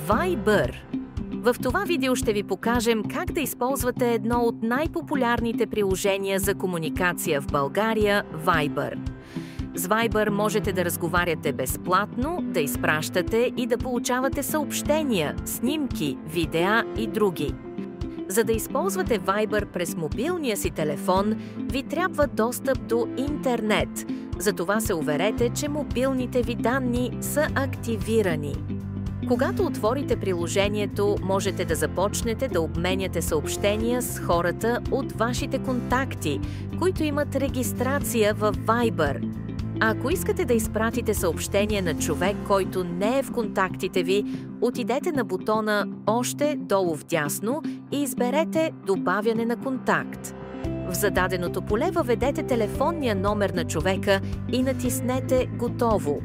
Viber. В това видео ще ви покажем как да използвате едно от най-популярните приложения за комуникация в България – Viber. С Viber можете да разговаряте безплатно, да изпращате и да получавате съобщения, снимки, видеа и други. За да използвате Viber през мобилния си телефон, ви трябва достъп до интернет. Затова се уверете, че мобилните ви данни са активирани. Когато отворите приложението, можете да започнете да обменяте съобщения с хората от вашите контакти, които имат регистрация в Viber. Ако искате да изпратите съобщение на човек, който не е в контактите ви, отидете на бутона «Още» долу вдясно и изберете «Добавяне на контакт». В зададеното поле въведете телефонния номер на човека и натиснете «Готово».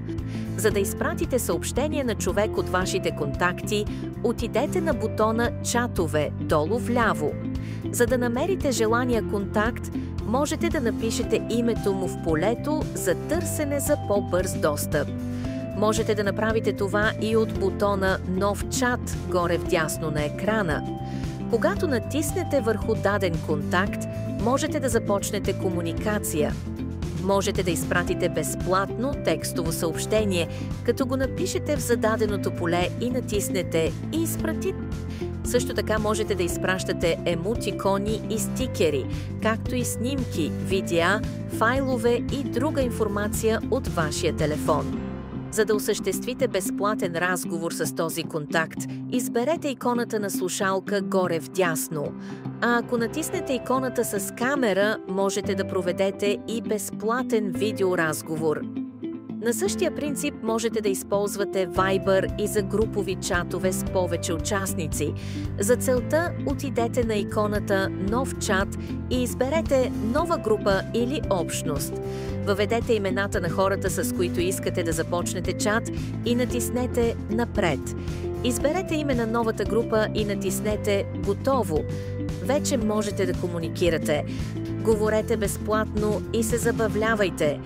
За да изпратите съобщение на човек от вашите контакти, отидете на бутона «Чатове» долу вляво. За да намерите желания контакт, можете да напишете името му в полето за търсене за по-бърз достъп. Можете да направите това и от бутона «Нов чат» горе вдясно на екрана. Когато натиснете върху даден контакт, можете да започнете комуникация. Можете да изпратите безплатно текстово съобщение, като го напишете в зададеното поле и натиснете «Изпрати». Също така можете да изпращате емотикони и стикери, както и снимки, видеа, файлове и друга информация от вашия телефон. За да осъществите безплатен разговор с този контакт, изберете иконата на слушалка горе вдясно. А ако натиснете иконата с камера, можете да проведете и безплатен видеоразговор. На същия принцип можете да използвате Viber и за групови чатове с повече участници. За целта отидете на иконата «Нов чат» и изберете «Нова група» или «Общност». Въведете имената на хората, с които искате да започнете чат и натиснете «Напред». Изберете име на новата група и натиснете «Готово». Вече можете да комуникирате. Говорете безплатно и се забавлявайте.